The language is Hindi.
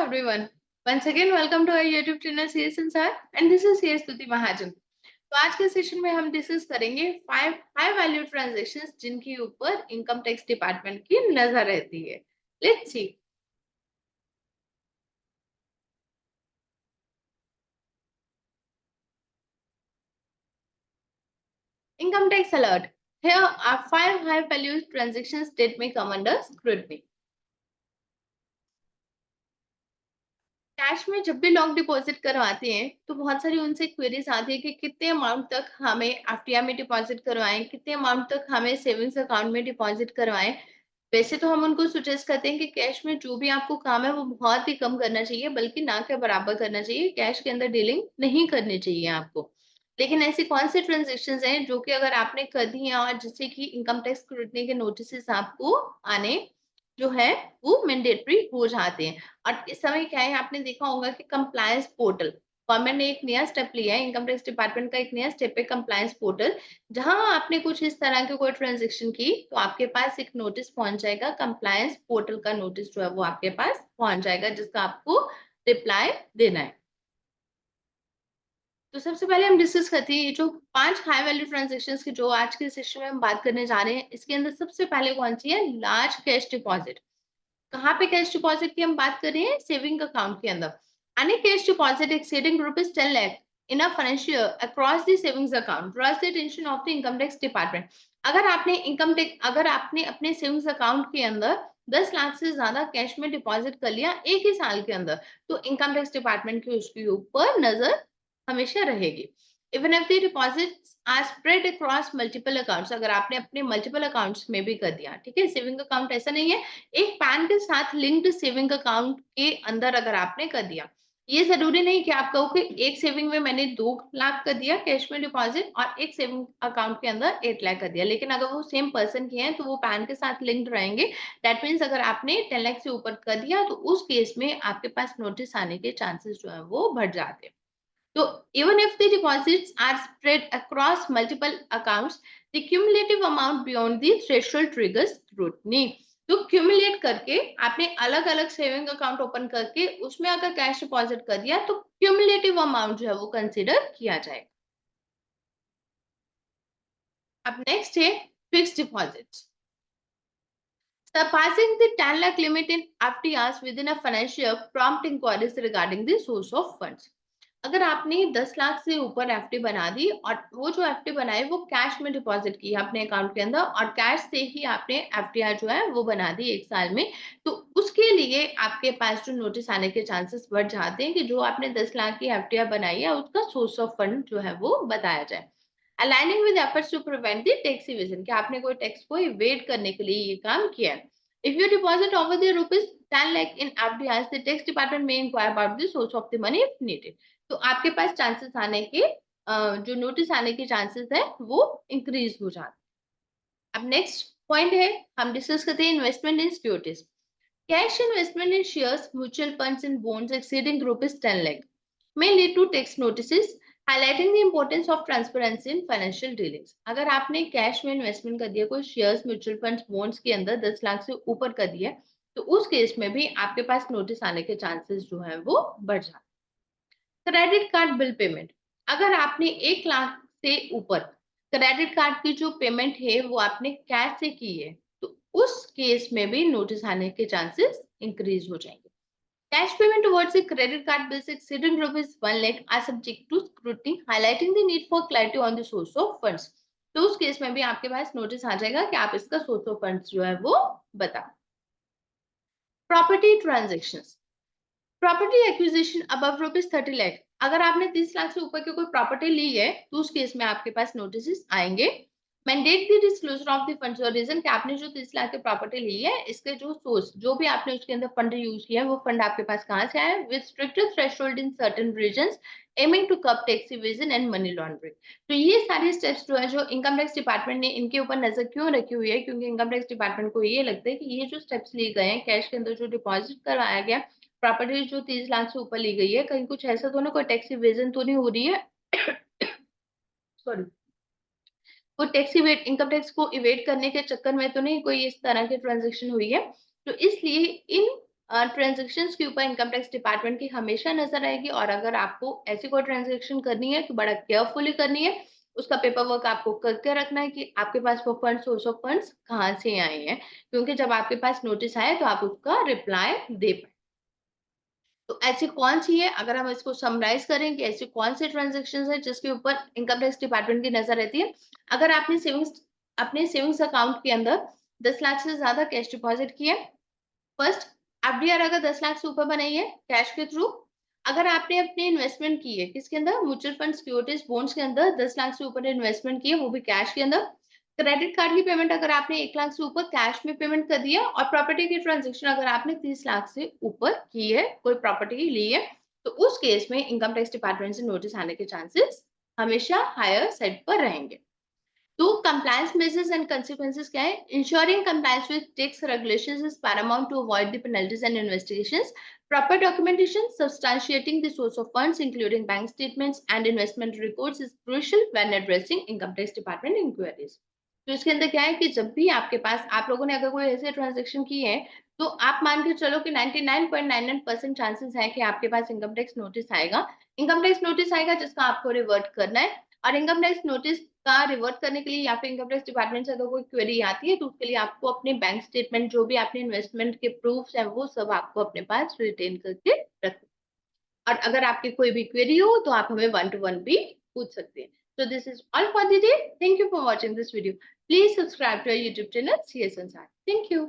everyone. Once again, welcome to our YouTube channel CS Ansar and this is CS Stuti Mahajan. तो आज के सेशन में हम डिस्कस करेंगे 5 हाई वैल्यू ट्रांजैक्शंस जिनके ऊपर इनकम टैक्स डिपार्टमेंट की नजर रहती है. Let's see. Income tax alert. Here are 5 high value transactions that may come under scrutiny. Cash में जब भी लोग डिपॉजिट करवाते हैं तो बहुत सारी उनसे क्वेरीज आती है कि कितने अमाउंट तक हमें एफडीआई में डिपॉजिट करवाएं, कितने अमाउंट तक हमें सेविंग्स अकाउंट में डिपॉजिट करवाएं. वैसे तो हम उनको सजेस्ट करते हैं कि कैश में जो भी आपको काम है वो बहुत ही कम करना चाहिए, बल्कि ना के बराबर करना चाहिए. कैश के अंदर डीलिंग नहीं करनी चाहिए आपको. लेकिन ऐसी कौन सी ट्रांजेक्शन हैं जो कि अगर आपने कर दी है और जिससे कि इनकम टैक्स स्क्रूटनी के नोटिस आपको आने जो है वो मैंडेटरी हो जाते हैं. और इस समय क्या है, आपने देखा होगा कि कंप्लायंस पोर्टल गवर्नमेंट ने एक नया स्टेप लिया है. इनकम टैक्स डिपार्टमेंट का एक नया स्टेप है कंप्लायंस पोर्टल. जहां आपने कुछ इस तरह के कोई ट्रांजेक्शन की तो आपके पास एक नोटिस पहुंच जाएगा. कंप्लायंस पोर्टल का नोटिस जो है वो आपके पास पहुंच जाएगा जिसका आपको रिप्लाई देना है. तो सबसे पहले हम डिस्कस करते हैं ये जो 5 हाई वैल्यू ट्रांजेक्शंस की जो आज के सेशन में हम बात करने जा रहे हैं. इसके अंदर सबसे पहले कौन सी है? Large cash deposit. कहाँ पे कैश डिपॉजिट की हम बात कर रहे हैं? सेविंग अकाउंट के अंदर. Any cash deposit exceeding ₹10 lakh in a financial across the savings account drawers the attention of the income tax department. अगर आपने अपने सेविंग्स अकाउंट के अंदर 10 लाख से ज्यादा कैश में डिपॉजिट कर लिया एक ही साल के अंदर, तो इनकम टैक्स डिपार्टमेंट की उसके ऊपर नजर हमेशा रहेगी. Even if the deposits are spread across multiple accounts. अगर आपने अपने मल्टीपल अकाउंट्स में भी कर दिया, ठीक है. सेविंग अकाउंट ऐसा नहीं है, एक पैन के साथ लिंक्ड सेविंग अकाउंट के अंदर अगर आपने कर दिया, ये जरूरी नहीं कि आप कहो कि एक सेविंग में मैंने 2 लाख कर दिया कैश में डिपॉजिट और एक सेविंग अकाउंट के अंदर 8 लाख कर दिया. लेकिन अगर वो सेम पर्सन के हैं तो वो पैन के साथ लिंक्ड रहेंगे. दैट मीन्स अगर आपने 10 लाख से ऊपर कर दिया तो उस केस में आपके पास नोटिस आने के चांसेस जो है वो बढ़ जाते हैं. So even if the deposits are spread across multiple accounts, the cumulative amount beyond the threshold triggers scrutiny. तो क्यूमुलेट करके आपने अलग अलग सेविंग अकाउंट ओपन करके उसमें अगर कैश डिपॉजिट कर दिया तो क्यूमुलेटिव अमाउंट जो है वो कंसीडर किया जाएगा. अब नेक्स्ट है fixed deposit. Surpassing the 10 lakh limit in FDRs within a financial prompt inquiries regarding the source of funds. अगर आपने 10 लाख से ऊपर एफडी बना दी और वो जो एफडी बनाई वो कैश में डिपॉजिट की अपने अकाउंट के अंदर और कैश से ही आपने एफडीआर जो है वो बना दी एक साल में, तो उसके लिए आपके पास जो नोटिस आने के चांसेस बढ़ जाते हैं कि जो आपने 10 लाख की एफडीआर बनाई है उसका सोर्स ऑफ फंड जो है वो बताया जाए. Aligning with efforts to prevent the tax evasion, कि आपने कोई टैक्स को इवेड करने के लिए ये काम किया है. If you deposit over the ₹10 lakh in FDRs, the tax department may inquire about the source of the money if needed. तो आपके पास चांसेस आने के जो नोटिस आने के चांसेस है वो इंक्रीज हो जाते हैं. अब नेक्स्ट पॉइंट है, हम डिस्कस करते हैं investment in securities. Cash investment in shares, mutual funds and bonds exceeding ₹10 lakh may lead to tax notices highlighting the importance of transparency in financial dealings. अगर आपने कैश में इन्वेस्टमेंट कर दिया कोई शेयर्स, म्यूचुअल फंड्स, बॉन्ड्स के अंदर 10 लाख से ऊपर कर दिया तो उस केस में भी आपके पास नोटिस आने के चांसेस जो है वो बढ़ जाते. Credit card bill payment. अगर आपने 1 लाख से ऊपर क्रेडिट कार्ड की जो पेमेंट है वो आपने कैश से की है तो उस केस में भी नोटिस आने के चांसेस इंक्रीज हो जाएंगे. Cash payment towards a credit card bills exceeding ₹1 lakh are subject to scrutiny, highlighting the need for clarity on the source of funds. तो उस केस में भी आपके पास नोटिस आ जाएगा कि आप इसका सोर्स ऑफ फंड्स जो है वो बताओ. Property transactions. Property acquisition above ₹30 lakh. अगर आपने 30 लाख से ऊपर की कोई प्रॉपर्टी ली है तो उस केस में आपके पास नोटिस आएंगे. Mandate the disclosure of the funds. और रीजन कि आपने जो 30 लाख की प्रॉपर्टी ली है इसके जो सोर्स जो भी आपने उसके अंदर फंड यूज किया है वो फंड आपके पास कहाँ से आया है. With stricter threshold in certain regions aiming to curb tax evasion and money laundering. तो ये सारे स्टेप्स जो है जो इनकम टैक्स डिपार्टमेंट ने इनके ऊपर नजर क्यों रखी हुई है, क्योंकि इनकम टैक्स डिपार्टमेंट को ये लगता है कि ये जो स्टेप्स लिए गए हैं कैश के अंदर जो डिपॉजिट करवाया गया, प्रॉपर्टी जो 30 लाख से ऊपर ली गई है, कहीं कुछ ऐसा तो ना कोई टैक्स इवेजन तो नहीं हो रही है. सॉरी, वो टैक्स इवेट इनकम टैक्स को इवेट करने के चक्कर में तो नहीं कोई इस तरह की ट्रांजेक्शन हुई है. तो इसलिए इन ट्रांजेक्शन्स के ऊपर इनकम टैक्स डिपार्टमेंट की हमेशा नजर रहेगी, और अगर आपको ऐसी कोई ट्रांजेक्शन करनी है तो बड़ा केयरफुली करनी है। उसका पेपर वर्क आपको करके रखना है कि आपके पास वो फंड, सोर्स ऑफ फंड्स कहाँ से आए हैं, क्योंकि जब आपके पास नोटिस आए तो आप उसका रिप्लाई दे पाए। तो ऐसी कौन सी है, अगर हम इसको समराइज करें कि ऐसी कौन सी ट्रांजेक्शन है जिसके ऊपर इनकम टैक्स डिपार्टमेंट की नजर रहती है। अगर आपने अपने सेविंग्स अकाउंट के अंदर 10 लाख से ज्यादा कैश डिपॉजिट किया, फर्स्ट एफडीआर अगर 10 लाख से ऊपर बनाई है कैश के थ्रू, अगर आपने अपनी इन्वेस्टमेंट की है किसके अंदर, म्यूचुअल फंड, सिक्योरिटीज, बॉन्ड्स के अंदर 10 लाख से ऊपर इन्वेस्टमेंट की है, वो भी कैश के अंदर। क्रेडिट कार्ड की पेमेंट अगर आपने 1 लाख से ऊपर कैश में पेमेंट कर दिया, और प्रॉपर्टी की ट्रांजेक्शन अगर आपने 30 लाख से ऊपर की है, कोई प्रॉपर्टी ली है, तो उस केस में इनकम टैक्स डिपार्टमेंट से नोटिस आने के चांसेस हमेशा हायर साइड पर रहेंगे। तो compliance measures and consequences क्या है? Ensuring compliance with tax regulations is paramount to avoid the penalties and investigations. Proper documentation substantiating the source of funds, including bank statements and investment records, is crucial when addressing income tax department inquiries. तो इसके अंदर क्या है कि जब भी आपके पास, आप लोगों ने अगर कोई ऐसे ट्रांजेक्शन की है, तो आप मान के चलो कि 99.99% चांसेस है कि आपके पास इनकम टैक्स नोटिस आएगा। इनकम टैक्स नोटिस आएगा जिसका आपको रिवर्ट करना है, और इनकम टैक्स नोटिस का रिवर्ट करने के लिए या फिर इनकम टैक्स डिपार्टमेंट से अगर कोई क्वेरी आती है, तो उसके लिए आपको अपने बैंक स्टेटमेंट, जो भी आपने इन्वेस्टमेंट के प्रूफ्स हैं, वो सब आपको अपने पास रिटेन करके रखना। और अगर आपकी कोई भी क्वेरी हो तो आप हमें 1 to 1 भी पूछ सकते हैं। So this is all for the day. Thank you for watching this video. Please subscribe to our YouTube channel CS Ansar. Thank you.